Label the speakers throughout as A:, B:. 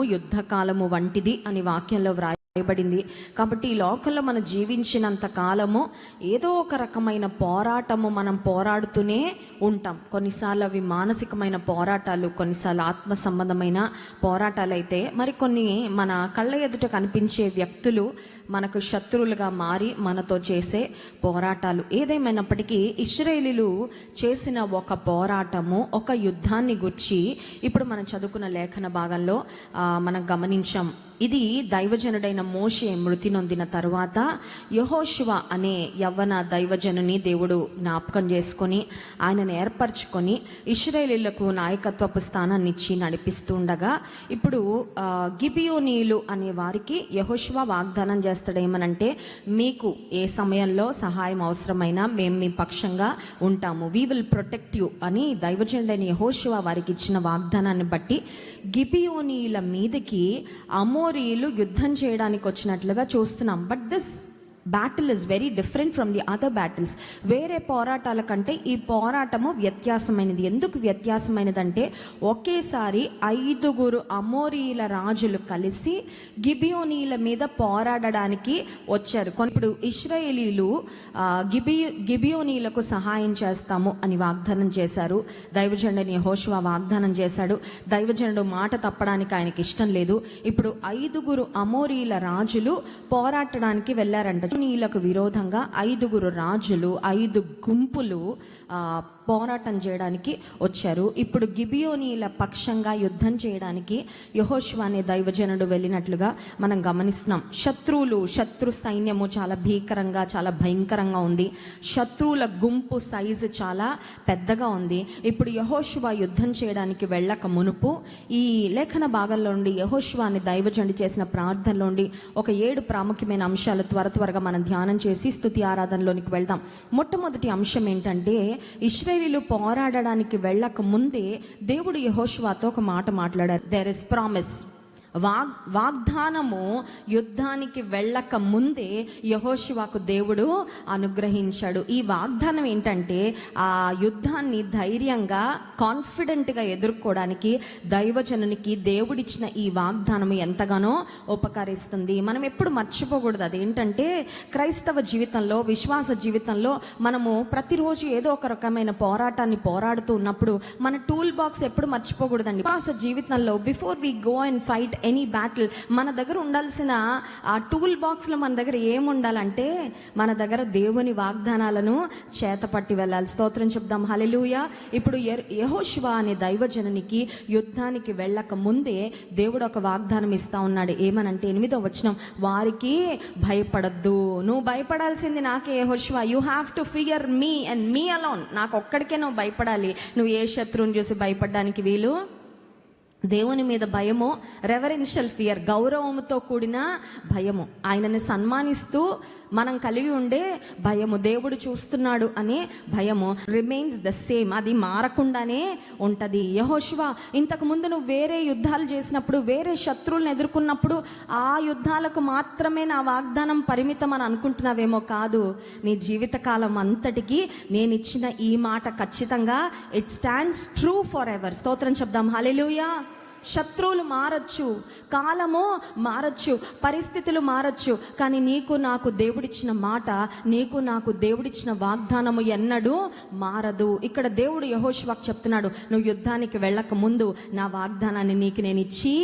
A: యుద్ధకాలము వంటిది అని వాక్యంలో వ్రాయబడింది. కాబట్టి ఈ లోకంలో మనం జీవించినంత కాలము ఏదో ఒక రకమైన పోరాటము మనం పోరాడుతూనే ఉంటాం. కొన్నిసార్లు అవి మానసికమైన పోరాటాలు, కొన్నిసార్లు ఆత్మ సంబంధమైన పోరాటాలు అయితే, మరికొన్ని మన కళ్ళ ఎదుట కనిపించే వ్యక్తులు మనకు శత్రువులుగా మారి మనతో చేసే పోరాటాలు. ఏదేమైనప్పటికీ ఇశ్రాయేలీలు చేసిన ఒక పోరాటము, ఒక యుద్ధాన్ని గురించి ఇప్పుడు మనం చదువుకున్న లేఖన భాగంలో మనం గమనించాం. ఇది దైవజనుడైన మోషే మృతి నొందిన తరువాత యెహోషువ అనే యవ్వన దైవజనుని దేవుడు జ్ఞాపకం చేసుకొని ఆయనను ఏర్పరచుకొని ఇశ్రాయేలీయులకు నాయకత్వపు స్థానాన్ని ఇచ్చి నడిపిస్తూ ఉండగా, ఇప్పుడు గిబియోనీయులు అనే వారికి యెహోషువ వాగ్దానం చేస్తాడు. ఏమనంటే, మీకు ఏ సమయంలో సహాయం అవసరమైనా మేము మీ పక్షంగా ఉంటాము, వీ విల్ ప్రొటెక్ట్ యూ అని దైవజనుడైన యెహోషువ వారికి ఇచ్చిన వాగ్దానాన్ని బట్టి గిబియోనీయుల మీదకి అమోరీయులు యుద్ధం చేయడానికి వచ్చినట్లుగా చూస్తున్నాం. But this battle is very different from the other battles. వేరే పోరాటాల కంటే ఈ పోరాటము వ్యత్యాసమైనది. ఎందుకు వ్యత్యాసమైనదంటే, ఒకేసారి 5 అమోరీయుల రాజులు కలిసి గిబియోనీయుల మీద పోరాడడానికి వచ్చారు. ఇప్పుడు ఇశ్రాయేలీలు గిబియోనీయులకు సహాయం చేస్తాము అని వాగ్దానం చేశారు. దైవజనుడైన యెహోషువ వాగ్దానం చేశాడు. దైవజనుడు మాట తప్పడానికి ఆయనకి ఇష్టం లేదు. ఇప్పుడు 5 అమోరీయుల రాజులు పోరాడడానికి వెళ్ళారంట. గిబియోనీయులకు విరోధంగా 5 రాజులు, 5 గుంపులు పోరాటం చేయడానికి వచ్చారు. ఇప్పుడు గిబియోనీయుల పక్షంగా యుద్ధం చేయడానికి యెహోషువ అనే దైవజనుడు వెళ్ళినట్లుగా మనం గమనిస్తున్నాం. శత్రు సైన్యము చాలా భీకరంగా, చాలా భయంకరంగా ఉంది. శత్రువుల గుంపు సైజు చాలా పెద్దగా ఉంది. ఇప్పుడు యెహోషువ యుద్ధం చేయడానికి వెళ్ళక మునుపు ఈ లేఖన భాగంలో నుండి యెహోషువ అనే దైవజనుడు చేసిన ప్రార్థనలో నుండి ఒక 7 ప్రాముఖ్యమైన అంశాలు త్వరగా మనం ధ్యానం చేసి స్తుతి ఆరాధనలోనికి వెళ్దాం. మొట్టమొదటి అంశం ఏంటంటే, ఇశ్రాయేలీలు పోరాడడానికి వెళ్ళక ముందే దేవుడు యెహోషువతో ఒక మాట మాట్లాడారు. There is promise. వాగ్దానము యుద్ధానికి వెళ్ళక ముందే యెహోషువకు దేవుడు అనుగ్రహించాడు. ఈ వాగ్దానం ఏంటంటే, ఆ యుద్ధాన్ని ధైర్యంగా, కాన్ఫిడెంట్గా ఎదుర్కోవడానికి దైవజనునికి దేవుడిచ్చిన ఈ వాగ్దానము ఎంతగానో ఉపకరిస్తుంది. మనం ఎప్పుడు మర్చిపోకూడదు. అదేంటంటే, క్రైస్తవ జీవితంలో, విశ్వాస జీవితంలో మనము ప్రతిరోజు ఏదో ఒక రకమైన పోరాటాన్ని పోరాడుతూ ఉన్నప్పుడు మన టూల్ బాక్స్ ఎప్పుడు మర్చిపోకూడదండి. విశ్వాస జీవితంలో before we go and fight any battle, మన దగ్గర ఉండాల్సిన ఆ టూల్ బాక్స్లో మన దగ్గర ఏముండాలంటే, మన దగ్గర దేవుని వాగ్దానాలను చేతపట్టి వెళ్ళాలి. స్తోత్రం చెప్దాం, హల్లెలూయా. ఇప్పుడు యెహోషువ అనే దైవజనునికి యుద్ధానికి వెళ్ళక ముందే దేవుడు ఒక వాగ్దానం ఇస్తా ఉన్నాడు. ఏమనంటే 8వ వచనం, వారికి భయపడద్దు. నువ్వు భయపడాల్సింది నాకే యెహోషువ. You have to fear me and me alone. నాకు ఒక్కడికే నువ్వు భయపడాలి. నువ్వు ఏ శత్రువుని చూసి భయపడడానికి వీలు. దేవుని మీద భయము, రెవరెన్షియల్ ఫియర్, గౌరవముతో కూడిన భయము, ఆయనని సన్మానిస్తూ మనం కలిగి ఉండే భయము, దేవుడు చూస్తున్నాడు అనే భయము రిమైన్స్ ద సేమ్. అది మారకుండానే ఉంటుంది. యెహోషువ, ఇంతకు ముందు నువ్వు వేరే యుద్ధాలు చేసినప్పుడు, వేరే శత్రువులను ఎదుర్కొన్నప్పుడు ఆ యుద్ధాలకు మాత్రమే నా వాగ్దానం పరిమితం అని అనుకుంటున్నావేమో. కాదు, నీ జీవితకాలం అంతటికి నేను ఇచ్చిన ఈ మాట ఖచ్చితంగా it stands true for ever. స్తోత్రం చెప్దాం, హల్లెలూయా. శత్రువులు మారచ్చు, కాలము మారచ్చు, పరిస్థితులు మారచ్చు, కానీ నీకు నాకు దేవుడిచ్చిన మాట, నీకు నాకు దేవుడిచ్చిన వాగ్దానము ఎన్నడూ మారదు. ఇక్కడ దేవుడు యెహోషువకు చెప్తున్నాడు, నువ్వు యుద్ధానికి వెళ్ళక ముందు నా వాగ్దానాన్ని నీకు నేను ఇచ్చి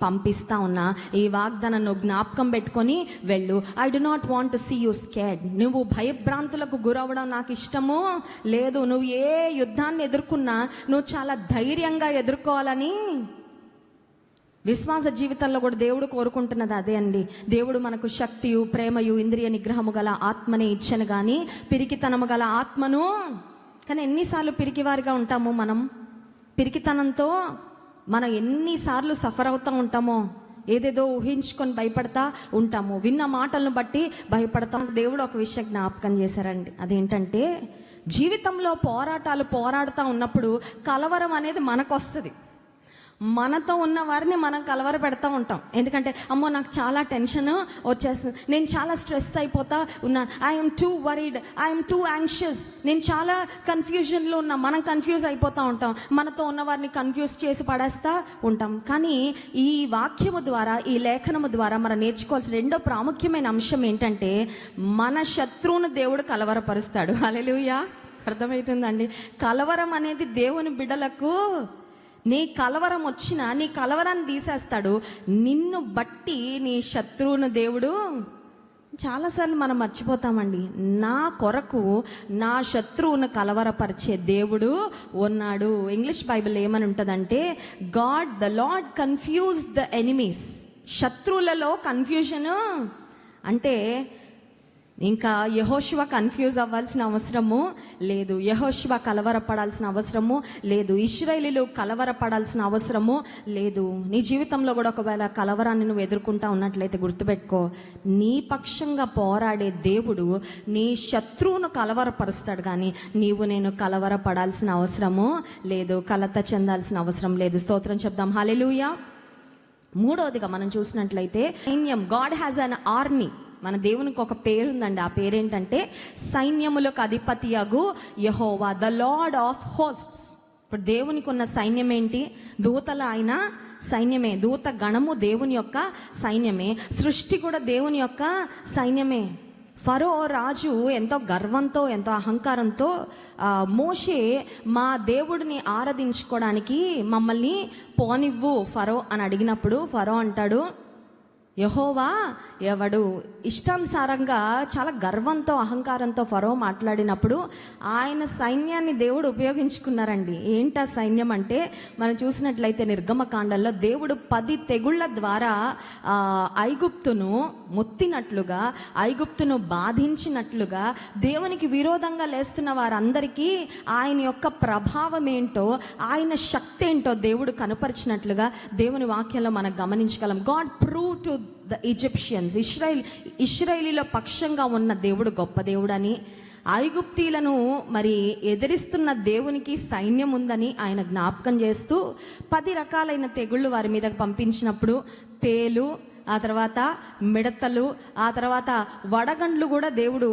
A: పంపిస్తా ఉన్నా. ఈ వాగ్దానం నువ్వు జ్ఞాపకం పెట్టుకొని వెళ్ళు. I do not want to see you scared. నువ్వు భయభ్రాంతులకు గురవడం నాకు ఇష్టము లేదు. నువ్వు ఏ యుద్ధాన్ని ఎదుర్కొన్నా నువ్వు చాలా ధైర్యంగా ఎదుర్కోవాలని విశ్వాస జీవితంలో కూడా దేవుడు కోరుకుంటున్నది అదే అండి. దేవుడు మనకు శక్తియు, ప్రేమయు, ఇంద్రియ నిగ్రహము గల ఆత్మని ఇచ్చను కానీ పిరికితనము గల ఆత్మను. కానీ ఎన్నిసార్లు పిరికివారిగా ఉంటాము మనం. పిరికితనంతో మనం ఎన్నిసార్లు సఫర్ అవుతూ ఉంటామో, ఏదేదో ఊహించుకొని భయపడతా ఉంటాము, విన్న మాటలను బట్టి భయపడతాం. దేవుడు ఒక విషయం జ్ఞాపకం చేశారండి. అదేంటంటే, జీవితంలో పోరాటాలు పోరాడుతూ ఉన్నప్పుడు కలవరం అనేది మనకు వస్తుంది. మనతో ఉన్న వారిని మనం కలవర పెడతా ఉంటాం. ఎందుకంటే అమ్మో నాకు చాలా టెన్షన్ వచ్చేస్తుంది, నేను చాలా స్ట్రెస్ అయిపోతా ఉన్నాను, I'm two worried, I'm two anxious, నేను చాలా కన్ఫ్యూజన్లో ఉన్నా. మనం కన్ఫ్యూజ్ అయిపోతూ ఉంటాం, మనతో ఉన్న వారిని కన్ఫ్యూజ్ చేసి పడేస్తూ ఉంటాం. కానీ ఈ వాక్యము ద్వారా, ఈ లేఖనము ద్వారా మనం నేర్చుకోవాల్సిన రెండో ప్రాముఖ్యమైన అంశం ఏంటంటే, మన శత్రువును దేవుడు కలవరపరుస్తాడు. హల్లెలూయా. అర్థమవుతుందండి? కలవరం అనేది దేవుని బిడ్డలకు, నీ కలవరం వచ్చినా నీ కలవరాన్ని తీసేస్తాడు. నిన్ను బట్టి నీ శత్రువును దేవుడు, చాలాసార్లు మనం మర్చిపోతామండి, నా కొరకు నా శత్రువును కలవరపరిచే దేవుడు ఉన్నాడు. ఇంగ్లీష్ బైబిల్ ఏమని ఉంటుందంటే, God the Lord confused the enemies. శత్రువులలో కన్ఫ్యూజను అంటే ఇంకా యెహోషువ కన్ఫ్యూజ్ అవ్వాల్సిన అవసరము లేదు, యెహోషువ కలవరపడాల్సిన అవసరము లేదు, ఇశ్రాయేలీలు కలవరపడాల్సిన అవసరము లేదు. నీ జీవితంలో కూడా ఒకవేళ కలవరాన్ని నువ్వు ఎదుర్కొంటా ఉన్నట్లయితే గుర్తుపెట్టుకో, నీ పక్షంగా పోరాడే దేవుడు నీ శత్రువును కలవరపరుస్తాడు, కానీ నీవు నేను కలవరపడాల్సిన అవసరము లేదు, కలత చెందాల్సిన అవసరం లేదు. స్తోత్రం చెప్దాం. హల్లెలూయా. మూడవదిగా మనం చూసినట్లయితే సైన్యం, గాడ్ హ్యాజ్ అన్ ఆర్మీ. మన దేవునికి ఒక పేరుందండి, ఆ పేరేంటంటే సైన్యములకు అధిపతియగు యెహోవా, ద లార్డ్ ఆఫ్ హోస్ట్స్. ఇప్పుడు దేవునికి ఉన్న సైన్యం ఏంటి? దూతల ఆయన సైన్యమే, దూత గణము దేవుని యొక్క సైన్యమే, సృష్టి కూడా దేవుని యొక్క సైన్యమే. ఫరో రాజు ఎంతో గర్వంతో, ఎంతో అహంకారంతో, మోషే మా దేవుడిని ఆరాధించుకోవడానికి మమ్మల్ని పోనివ్వు ఫరో అని అడిగినప్పుడు ఫరో అంటాడు, యెహోవా ఎవడు? ఇష్టానుసారంగా చాలా గర్వంతో, అహంకారంతో ఫరో మాట్లాడినప్పుడు ఆయన సైన్యాన్ని దేవుడు ఉపయోగించుకున్నారండి. ఏంటా సైన్యం అంటే, మనం చూసినట్లయితే నిర్గమకాండంలో దేవుడు 10 తెగుళ్ళ ద్వారా ఐగుప్తును మొత్తినట్లుగా, ఐగుప్తును బాధించినట్లుగా, దేవునికి విరోధంగా లేస్తున్న వారందరికీ ఆయన యొక్క ప్రభావం ఏంటో, ఆయన శక్తి ఏంటో దేవుడు కనపరిచినట్లుగా దేవుని వాక్యంలో మనం గమనించగలం. God prove to the Egyptians, ఇశ్రాయేలీల పక్షంగా ఉన్న దేవుడు గొప్ప దేవుడని, ఐగుప్తీలను మరి ఎదిరిస్తున్న దేవునికి సైన్యం ఉందని ఆయన జ్ఞాపకం చేస్తూ 10 రకాలైన తెగుళ్ళు వారి మీద పంపించినప్పుడు, పేలు, ఆ తర్వాత మిడతలు, ఆ తర్వాత వడగండ్లు కూడా దేవుడు,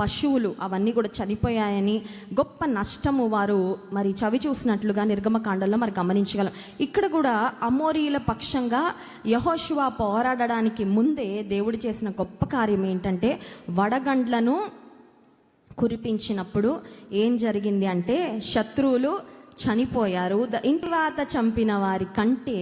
A: పశువులు అవన్నీ కూడా చనిపోయాయని, గొప్ప నష్టము వారు మరి చవి చూసినట్లుగా నిర్గమకాండంలో మరి గమనించగలం. ఇక్కడ కూడా అమోరీల పక్షంగా యెహోషువ పోరాడడానికి ముందే దేవుడు చేసిన గొప్ప కార్యం ఏంటంటే, వడగండ్లను కురిపించినప్పుడు ఏం జరిగింది అంటే, శత్రువులు చనిపోయారు. ఇంటివాత చంపిన వారి కంటే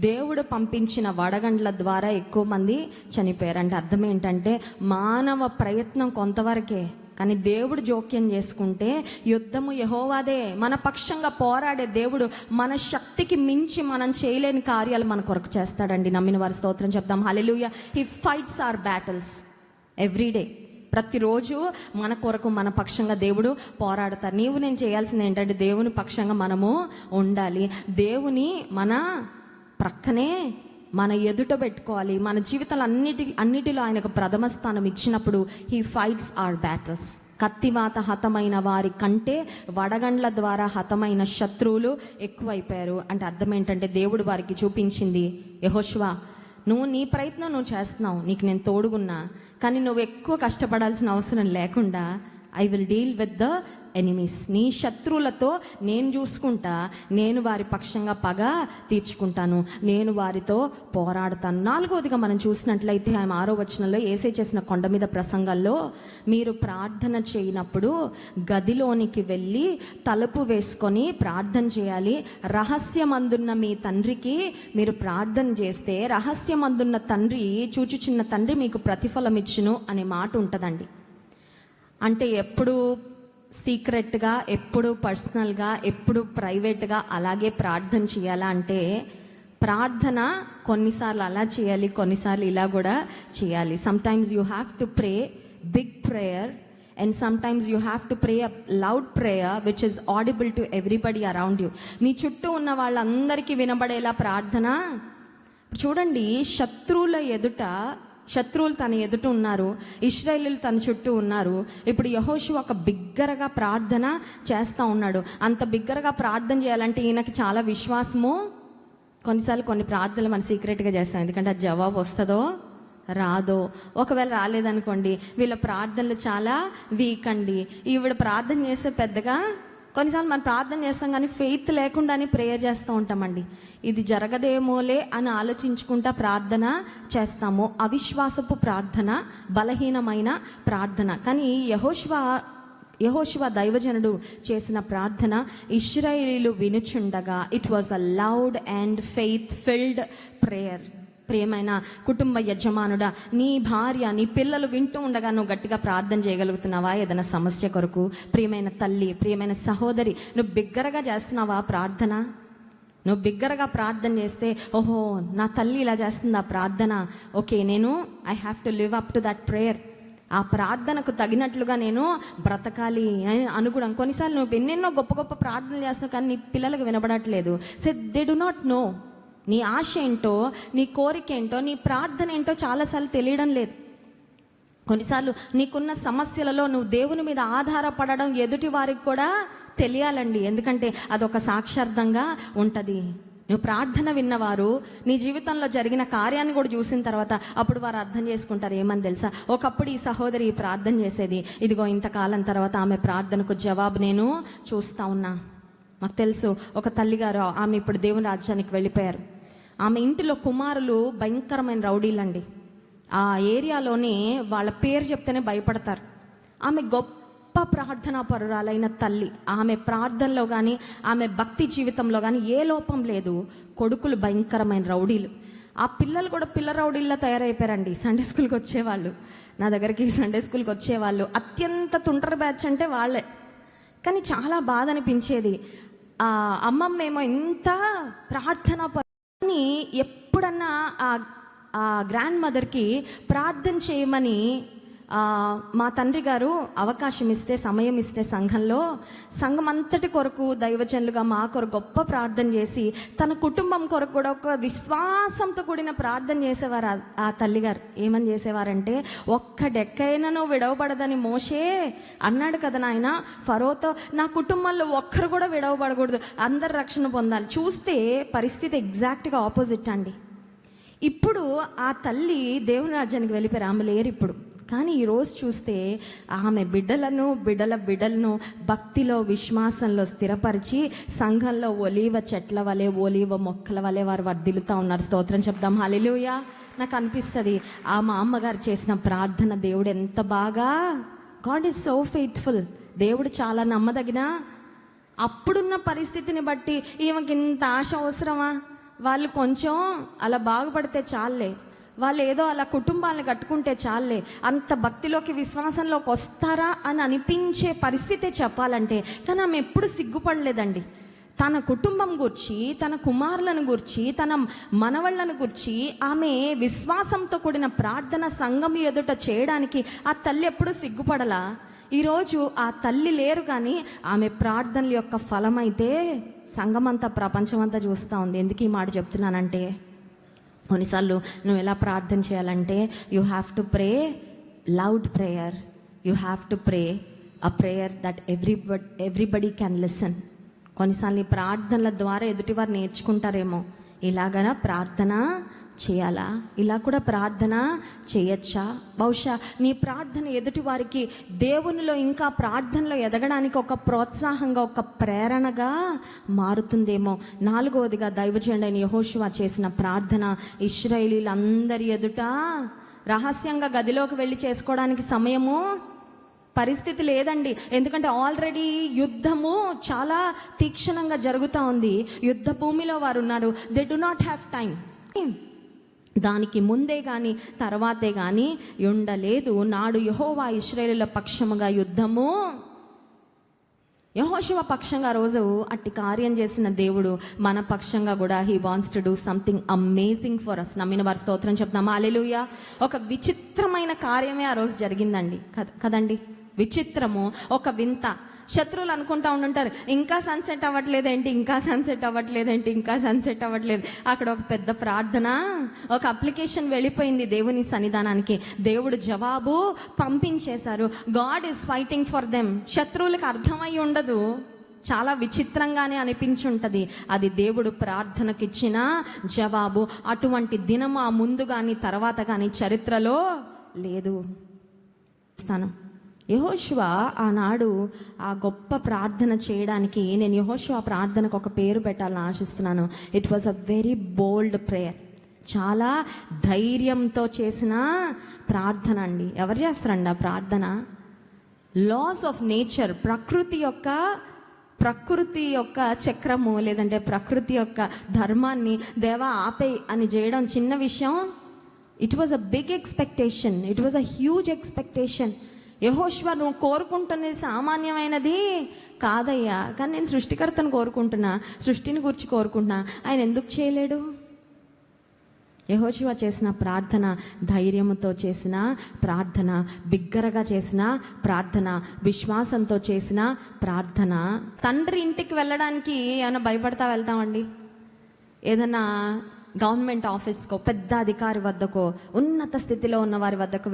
A: దేవుడు పంపించిన వడగండ్ల ద్వారా ఎక్కువ మంది చనిపోయారు. అంటే అర్థం ఏంటంటే, మానవ ప్రయత్నం కొంతవరకే, కానీ దేవుడు జోక్యం చేసుకుంటే యుద్ధము యెహోవాదే. మన పక్షంగా పోరాడే దేవుడు మన శక్తికి మించి మనం చేయలేని కార్యాలు మన కొరకు చేస్తాడండి. నమ్మిన వారి స్తోత్రం చెప్దాం. Hallelujah. He fights our battles everyday. ప్రతిరోజు మన కొరకు, మన పక్షంగా దేవుడు పోరాడతారు. నీవు నేను చేయాల్సింది ఏంటంటే, దేవుని పక్షంగా మనము ఉండాలి, దేవుని మన ప్రక్కనే మన ఎదుట పెట్టుకోవాలి. మన జీవితాలు అన్నిటిలో ఆయనకు ప్రథమ స్థానం ఇచ్చినప్పుడు హీ ఫైట్స్ అవర్ బ్యాటిల్స్. కత్తివాత హతమైన వారి కంటే వడగండ్ల ద్వారా హతమైన శత్రువులు ఎక్కువైపోయారు. అంటే అర్థం ఏంటంటే, దేవుడు వారికి చూపించింది, యెహోషువ నువ్వు నీ ప్రయత్నం నువ్వు చేస్తున్నావు, నీకు నేను తోడుగున్నా, కానీ నువ్వు ఎక్కువ కష్టపడాల్సిన అవసరం లేకుండా I will deal with the enemies. నీ శత్రువులతో నేను చూసుకుంటా, నేను వారి పక్షంగా పగ తీర్చుకుంటాను, నేను వారితో పోరాడతాను. 4వదిగా మనం చూసినట్లయితే 6వ వచనంలో యేసే చేసిన కొండ మీద ప్రసంగాల్లో, మీరు ప్రార్థన చేయనప్పుడు గదిలోనికి వెళ్ళి తలుపు వేసుకొని ప్రార్థన చేయాలి, రహస్యమందున్న మీ తండ్రికి మీరు ప్రార్థన చేస్తే రహస్యమందున్న తండ్రి, చూచుచున్న తండ్రి మీకు ప్రతిఫలం ఇచ్చును అనే మాట ఉంటుందండి. అంటే ఎప్పుడు సీక్రెట్గా, ఎప్పుడు పర్సనల్గా, ఎప్పుడు ప్రైవేట్గా అలాగే ప్రార్థన చేయాలా అంటే, ప్రార్థన కొన్నిసార్లు అలా చేయాలి, కొన్నిసార్లు ఇలా కూడా చేయాలి. Sometimes you have to pray big prayer and sometimes you have to pray a loud prayer which is audible to everybody around you. నీ చుట్టూ ఉన్న వాళ్ళందరికీ వినబడేలా ప్రార్థన. చూడండి, శత్రువులు తన ఎదుట ఉన్నారు, ఇశ్రాయేలీలు తన చుట్టూ ఉన్నారు. ఇప్పుడు యెహోషువ ఒక బిగ్గరగా ప్రార్థన చేస్తూ ఉన్నాడు. అంత బిగ్గరగా ప్రార్థన చేయాలంటే ఈయనకి చాలా విశ్వాసము కొన్నిసార్లు కొన్ని ప్రార్థనలు మనం సీక్రెట్గా చేస్తాం, ఎందుకంటే అది జవాబు వస్తుందో రాదో. ఒకవేళ రాలేదనుకోండి, వీళ్ళ ప్రార్థనలు చాలా వీక్ అండి, ఈవిడ ప్రార్థన చేస్తే పెద్దగా. కొన్నిసార్లు మనం ప్రార్థన చేస్తాం కానీ ఫెయిత్ లేకుండానే ప్రేయర్ చేస్తూ ఉంటామండి. ఇది జరగదేమోలే అని ఆలోచించుకుంటా ప్రార్థన చేస్తాము. అవిశ్వాసపు ప్రార్థన, బలహీనమైన ప్రార్థన. కానీ యెహోషువ దైవజనుడు చేసిన ప్రార్థన ఇశ్రాయేలీలు వినుచుండగా it was a loud and faith filled prayer. ప్రియమైన కుటుంబ యజమానుడా, నీ భార్య, నీ పిల్లలు వింటూ ఉండగా నువ్వు గట్టిగా ప్రార్థన చేయగలుగుతున్నావా ఏదైనా సమస్య కొరకు? ప్రియమైన తల్లి, ప్రియమైన సహోదరి, నువ్వు బిగ్గరగా చేస్తున్నావా ప్రార్థన? నువ్వు బిగ్గరగా ప్రార్థన చేస్తే, ఓహో నా తల్లి ఇలా చేస్తుందా ప్రార్థన, ఓకే నేను I have to live up to that prayer, ఆ ప్రార్థనకు తగినట్లుగా నేను బ్రతకాలి అని అనుగుణం. కొన్నిసార్లు నువ్వు ఎన్నెన్నో గొప్ప గొప్ప ప్రార్థనలు చేస్తావు కానీ నీ పిల్లలకు వినబడట్లేదు. So they do not know నీ ఆశ ఏంటో, నీ కోరిక ఏంటో, నీ ప్రార్థన ఏంటో చాలాసార్లు తెలియడం లేదు. కొన్నిసార్లు నీకున్న సమస్యలలో నువ్వు దేవుని మీద ఆధారపడడం ఎదుటి వారికి కూడా తెలియాలండి, ఎందుకంటే అదొక సాక్షార్థంగా ఉంటుంది. నువ్వు ప్రార్థన విన్నవారు నీ జీవితంలో జరిగిన కార్యాన్ని కూడా చూసిన తర్వాత అప్పుడు వారు అర్థం చేసుకుంటారు. ఏమని తెలుసా, ఒకప్పుడు ఈ సహోదరి ప్రార్థన చేసేది, ఇదిగో ఇంతకాలం తర్వాత ఆమె ప్రార్థనకు జవాబు నేను చూస్తా ఉన్నా. మాకు తెలుసు ఒక తల్లిగారు, ఆమె ఇప్పుడు దేవుని రాజ్యానికి వెళ్ళిపోయారు. ఆమె ఇంటిలో కుమారులు భయంకరమైన రౌడీలండి. ఆ ఏరియాలోనే వాళ్ళ పేరు చెప్తేనే భయపడతారు. ఆమె గొప్ప ప్రార్థనా పరురాలైన తల్లి. ఆమె ప్రార్థనలో కానీ ఆమె భక్తి జీవితంలో కానీ ఏ లోపం లేదు. కొడుకులు భయంకరమైన రౌడీలు. ఆ పిల్లలు కూడా పిల్ల రౌడీల్లో తయారైపోయారండి. సండే స్కూల్కి వచ్చేవాళ్ళు, నా దగ్గరికి సండే స్కూల్కి వచ్చేవాళ్ళు. అత్యంత తుంటరి బ్యాచ్ అంటే వాళ్ళే. కానీ చాలా బాధ అనిపించేది. ఆ అమ్మమ్మ ఏమో ఇంత ప్రార్థన పని, ఎప్పుడన్నా ఆ గ్రాండ్ మదర్కి ప్రార్థన చేయమని మా తండ్రి గారు అవకాశం ఇస్తే, సమయం ఇస్తే సంఘం అంతటి కొరకు దైవజనులుగా మా కొరకు గొప్ప ప్రార్థన చేసి తన కుటుంబం కొరకు కూడా ఒక విశ్వాసంతో కూడిన ప్రార్థన చేసేవారు ఆ తల్లిగారు. ఏమని చేసేవారంటే, ఒక్క డెక్కైనను విడవబడదని మోషే అన్నాడు కదా నాయన ఫరోతో, నా కుటుంబంలో ఒక్కరు కూడా విడవబడకూడదు, అందరు రక్షణ పొందాలి. చూస్తే పరిస్థితి ఎగ్జాక్ట్గా ఆపోజిట్ అండి. ఇప్పుడు ఆ తల్లి దేవుని రాజ్యానికి వెళ్ళిపోయారు, ఆమె లేరు ఇప్పుడు. కానీ ఈరోజు చూస్తే ఆమె బిడ్డలను భక్తిలో, విశ్వాసంలో స్థిరపరిచి సంఘంలో ఒలీవ చెట్ల వలె, ఒలీవ మొక్కల వలె వారు వర్ధిల్లుతూ ఉన్నారు. స్తోత్రం చెప్దాం, హల్లెలూయా. నాకు అనిపిస్తుంది మా అమ్మగారు చేసిన ప్రార్థన, దేవుడు ఎంత బాగా, గాడ్ ఈజ్ సో ఫెయిత్ఫుల్. దేవుడు చాలా నమ్మదగిన. అప్పుడున్న పరిస్థితిని బట్టి ఈమెకి ఇంత ఆశ అవసరమా? వాళ్ళు కొంచెం అలా బాగుపడితే చాలే, వాళ్ళు ఏదో అలా కుటుంబాలను కట్టుకుంటే చాలే, అంత భక్తిలోకి విశ్వాసంలోకి వస్తారా అని అనిపించే పరిస్థితే చెప్పాలంటే. కానీ ఆమె ఎప్పుడు సిగ్గుపడలేదండి. తన కుటుంబం గురించి, తన కుమారులను గురించి, తన మనవళ్ళను గురించి ఆమె విశ్వాసంతో కూడిన ప్రార్థన సంఘం ఎదుట చేయడానికి ఆ తల్లి ఎప్పుడూ సిగ్గుపడలా. ఈరోజు ఆ తల్లి లేరు, కానీ ఆమె ప్రార్థనల యొక్క ఫలమైతే సంఘమంతా, ప్రపంచమంతా చూస్తూ ఉంది. ఎందుకు ఈ మాట చెప్తున్నానంటే, కొన్నిసార్లు నువ్వు ఎలా ప్రార్థన చేయాలంటే, you have to pray loud prayer, you have to pray a prayer that everybody can listen. కొన్నిసార్లు ఈ ప్రార్థనల ద్వారా ఎదుటివారు నేర్చుకుంటారేమో, ఇలాగనా ప్రార్థన చేయాలా, ఇలా కూడా ప్రార్థన చేయొచ్చా. బహుశా నీ ప్రార్థన ఎదుటి వారికి దేవునిలో ఇంకా ప్రార్థనలో ఎదగడానికి ఒక ప్రోత్సాహంగా, ఒక ప్రేరణగా మారుతుందేమో. 4వదిగా దైవజనుడైన యెహోషువ చేసిన ప్రార్థన ఇశ్రాయేలీలందరి ఎదుట రహస్యంగా గదిలోకి వెళ్ళి చేసుకోవడానికి సమయము, పరిస్థితి లేదండి. ఎందుకంటే ఆల్రెడీ యుద్ధము చాలా తీక్షణంగా జరుగుతూ ఉంది. యుద్ధ భూమిలో వారు ఉన్నారు. They do not have time. దానికి ముందే కానీ తర్వాతే కానీ ఉండలేదు. నాడు యెహోవా ఇశ్రాయేలుల పక్షముగా యుద్ధము, యెహోషువ పక్షంగా రోజు అట్టి కార్యం చేసిన దేవుడు మన పక్షంగా కూడా he wants to do something amazing for us. నమ్మిన వారి స్తోత్రం చెప్తాం, హల్లెలూయా. ఒక విచిత్రమైన కార్యమే ఆ రోజు జరిగిందండి కదండి. విచిత్రము, ఒక వింత. శత్రువులు అనుకుంటా ఉండుంటారు, ఇంకా సన్సెట్ అవ్వట్లేదేంటి, ఇంకా సన్సెట్ అవ్వట్లేదేంటి, ఇంకా సన్సెట్ అవ్వట్లేదు. అక్కడ ఒక పెద్ద ప్రార్థన, ఒక అప్లికేషన్ వెళ్ళిపోయింది దేవుని సన్నిధానానికి. దేవుడు జవాబు పంపించేశారు. God is fighting for them. శత్రువులకు అర్థమై ఉండదు, చాలా విచిత్రంగానే అనిపించుంటది. అది దేవుడు ప్రార్థనకిచ్చిన జవాబు. అటువంటి దినం ఆ ముందు కానీ తర్వాత కానీ చరిత్రలో లేదు. యెహోషువ ఆనాడు ఆ గొప్ప ప్రార్థన చేయడానికి, నేను యెహోషువ ప్రార్థనకు ఒక పేరు పెట్టాలని ఆశిస్తున్నాను. It was a very bold prayer. చాలా ధైర్యంతో చేసిన ప్రార్థన అండి. ఎవరు చేస్తారండి ఆ ప్రార్థన? లాస్ ఆఫ్ నేచర్, ప్రకృతి యొక్క చక్రము, లేదంటే ప్రకృతి యొక్క ధర్మాన్ని దేవా ఆపే అని చేయడం చిన్న విషయం. It was a big expectation, it was a huge expectation. యెహోషువ, నువ్వు కోరుకుంటున్నది సామాన్యమైనది కాదయ్యా, కానీ నేను సృష్టికర్తను కోరుకుంటున్నా, సృష్టిని గురించి కోరుకుంటున్నా. ఆయన ఎందుకు చేయలేడు? యెహోషువ చేసిన ప్రార్థన ధైర్యంతో చేసిన ప్రార్థన, బిగ్గరగా చేసిన ప్రార్థన, విశ్వాసంతో చేసిన ప్రార్థన. తండ్రి ఇంటికి వెళ్ళడానికి ఏమైనా భయపడతా వెళ్తామండి? ఏదన్నా గవర్నమెంట్ ఆఫీస్కో, పెద్ద అధికారి వద్దకో, ఉన్నత స్థితిలో ఉన్న వారి వద్దకు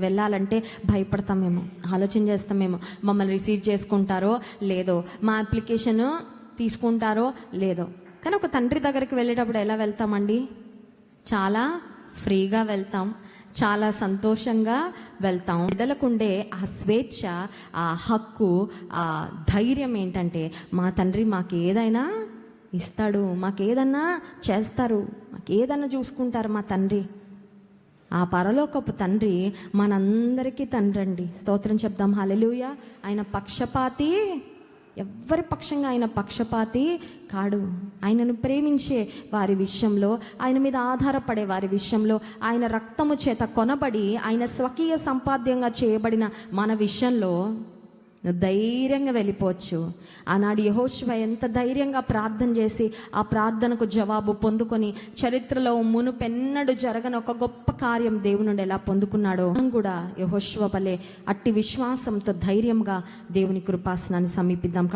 A: వెళ్ళాలంటే భయపడతామేమో, ఆలోచన చేస్తామేమో. మమ్మల్ని రిసీవ్ చేసుకుంటారో లేదో, మా అప్లికేషన్ తీసుకుంటారో లేదో. కానీ ఒక తండ్రి దగ్గరికి వెళ్ళేటప్పుడు ఎలా వెళ్తామండి? చాలా ఫ్రీగా వెళ్తాం, చాలా సంతోషంగా వెళ్తాం. బిడ్డలకుండే ఆ స్వేచ్ఛ, ఆ హక్కు, ఆ ధైర్యం ఏంటంటే, మా తండ్రి మాకు ఏదైనా ఇస్తాడు, మాకేదన్నా చేస్తారు, మాకేదన్నా చూసుకుంటారు మా తండ్రి. ఆ పరలోకపు తండ్రి మనందరికీ తండ్రి అండి. స్తోత్రం చెప్దాం, హల్లెలూయా. ఆయన పక్షపాతి, ఎవ్వరి పక్షంగా ఆయన పక్షపాతి కాడు. ఆయనను ప్రేమించే వారి విషయంలో, ఆయన మీద ఆధారపడే వారి విషయంలో, ఆయన రక్తము చేత కొనబడి ఆయన స్వకీయ సంపాద్యంగా చేయబడిన మన విషయంలో నువ్వు ధైర్యంగా వెళ్ళిపోవచ్చు. ఆనాడు యెహోషువ ఎంత ధైర్యంగా ప్రార్థన చేసి ఆ ప్రార్థనకు జవాబు పొందుకొని, చరిత్రలో మునుపెన్నడు జరగని ఒక గొప్ప కార్యం దేవుని నుండి ఎలా పొందుకున్నాడో, మనం కూడా యెహోషువ వలె అట్టి విశ్వాసంతో ధైర్యంగా దేవుని కృపాసనాన్ని సమీపిద్దాం.